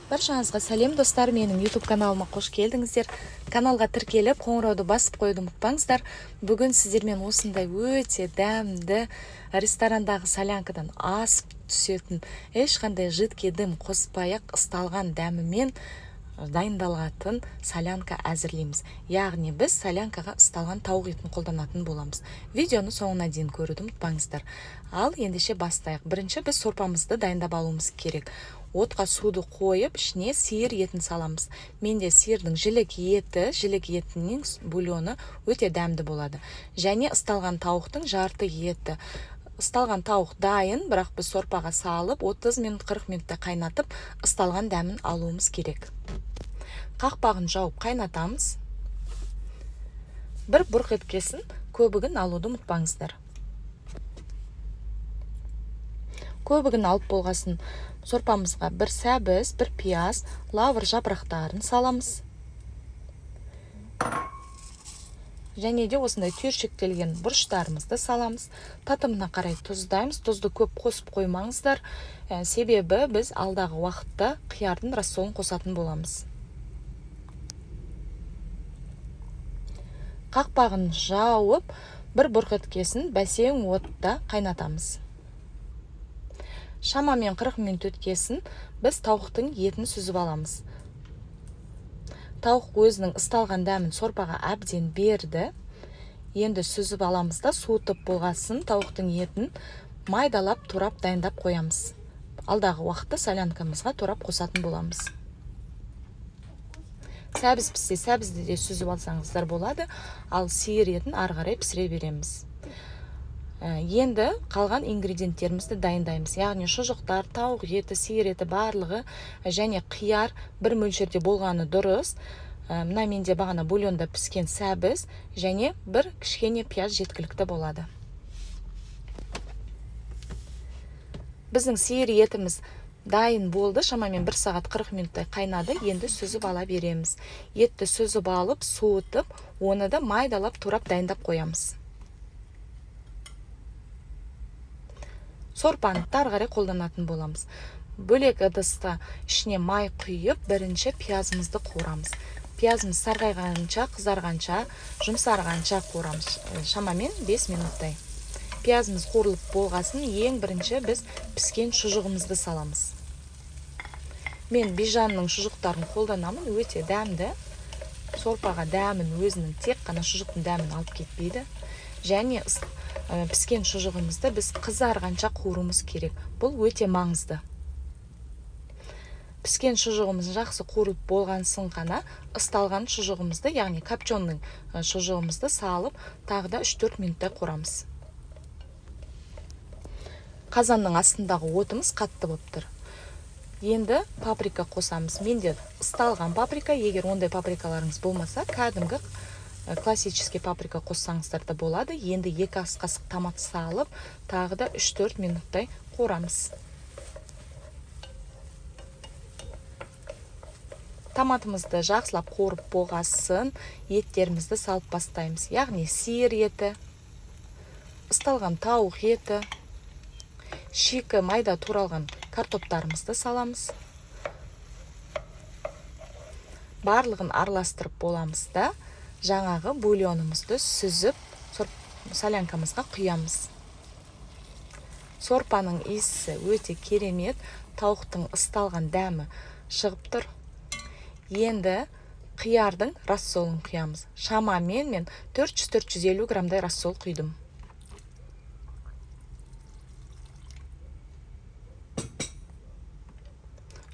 Баршаңызға сәлем достар, менің YouTube каналыма қош келдіңіздер. Каналға тіркеліп, қоңырауды басып қойды ұмытпаңыздар. Бүгін сіздермен осындай өте дәмді ресторандағы солянкадан асып түсетін, ешқандай жидкий дым қоспай-ақ ысталған дәмімен дайындалатын солянка әзірлейміз. Яғни біз солянкаға ысталған тауық етін қолданатын боламыз. Видеоны соңына дейін көруді ұмытпаңыздар. Ал ендеше бастайық. Бірінші біз сорпамызды дайындап алуымыз керек. Отқа суды қойып, ішіне сиыр етін саламыз. Менде сиырдың жілік етінің бульоны өте дәмді болады. Және ысталған тауықтың жарты еті. Ысталған тауық дайын, бірақ біз сорпаға салып 30 минут 40 минутта қайнатып, ысталған дәмін алуымыз керек. Қақпағын жауып қайнатамыз. Бір бұрқ еткесін, көбігін алуды ұмытпаңыздар. Көбігін алып болғасын, сорпамызға бір сәбіз, бір пияз, лавр жапырақтарын саламыз. Және де осындай түйіршіктелген бұрыштарымызды саламыз. Татымына қарай тұздаймыз. Тұзды көп қосып қоймаңыздар. Себебі біз алдағы уақытта қиярдың рассолын қосатын боламыз. Қақпағын жауып, бір бұрқ еткесін бәсең отта қайнатамыз. Шамамен 40 минут өткесін біз тауықтың етін сүзіп аламыз. Тауық өзінің ысталған дәмін сорпаға әбден берді. Енді сүзіп аламыз да суытып болғасын тауықтың етін майдалап турап дайындап қоямыз. Алдағы уақытта солянкамызға турап қосатын боламыз. Сәбіз піссе сәбізді де сүзіп алсаңыздар болады, ал сиыр етін ары қарай пісіре береміз. Енді қалған ингредиенттерімізді дайындаймыз. Яғни шұжықтар, тауық еті, сиыр еті барлығы және қияр бір мөлшерде болғаны дұрыс. Мына менде бағана бульонда піскен сәбіз және бір кішкене пияз жеткілікті болады. Біздің сиыр етіміз дайын болды. Шамамен 1 сағат 40 минуттай қайнады. Енді сүзіп ала береміз. Етті сүзіп алып, суытып, оны да майдалап турап дайындап қоямыз. Сорпаны ары қарай қолданатын боламыз. Бөлек ыдысқа ішіне май құйып, бірінші пиязымызды қуырамыз. Пиязымыз сарғайғанша, қызарғанша, жұмсарғанша қуырамыз. Шамамен 5 минуттай. Пиязымыз қуырылып болғасын, ең бірінші біз піскен шұжығымызды саламыз. Мен бижанның шұжықтарын қолданамын, өте дәмді. Сорпаға дәмін өзінің тек қана шұжықтың дәмін алып кетпейді. Және піскен шұжығымызды біз қызарғанша қуыруымыз керек. Бұл өте маңызды. Піскен шұжығымыз жақсы қуырылып болғансын ғана ысталған шұжығымызды, яғни копченый шұжығымызды салып, тағы да 3-4 минуттай қуырамыз. Қазанның астындағы отымыз қатты болып тұр. Енді паприка қосамыз. Менде ысталған паприка, егер ондай паприкаларыңыз болмаса, кәдімгі классический паприка қоссаңыздар да болады. Енді 2 ас қасық томат салып, тағы да 3-4 минуттай қуырамыз. Томатымызды жақсылап қуырып болғасын, еттерімізді салып бастаймыз. Яғни сиыр еті, ысталған тауық еті, шикі майда туралған картоптарымызды саламыз. Барлығын араластырып боламыз да, жаңағы бульонымызды сүзіп солянкамызға құямыз. Сорпаның иісі өте керемет, тауықтың ысталған дәмі шығып тұр. Енді қиярдың рассолын құямыз. Шамамен мен 400-450 грамдай рассол құйдым.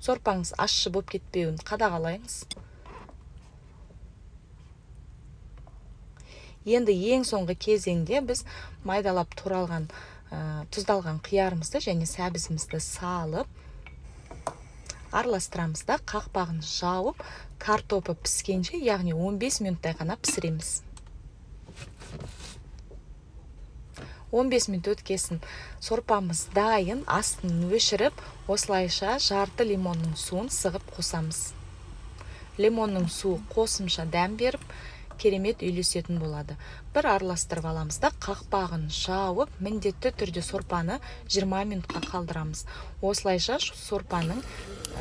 Сорпаңыз ащы болып кетпеуін қадағалайыңыз. Енді ең соңғы кезеңде біз майдалап туралған, тұздалған қиярымызды және сәбізімізді салып, араластырамыз да қақпағын жауып, картопы піскенше, яғни 15 минуттай ғана пісіреміз. 15 минут өткесін сорпамыз дайын, астын өшіріп, осылайша жарты лимонның суын сығып қосамыз. Лимонның суы қосымша дәм беріп, керемет үйлесетін болады. Бір араластырып аламыз да қақпағын жауып, міндетті түрде сорпаны 20 минутқа қалдырамыз. Осылайша сорпаның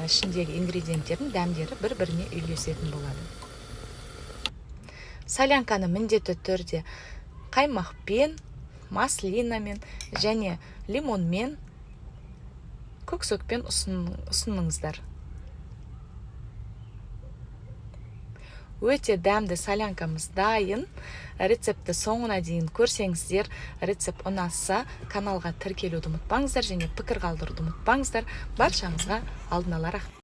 ішіндегі ингредиенттердің дәмдері бір-біріне үйлесетін болады. Солянканы міндетті түрде қаймақпен, маслинамен және лимонмен, көксөкпен ұсыныңыздар. Өте дәмді солянкамыз дайын. Рецепті соңына дейін көрсеңіздер, рецепт ұнаса, каналға тіркелуді ұмытпаңыздар және пікір қалдыруды ұмытпаңыздар. Баршаңызға алдын ала рахмет.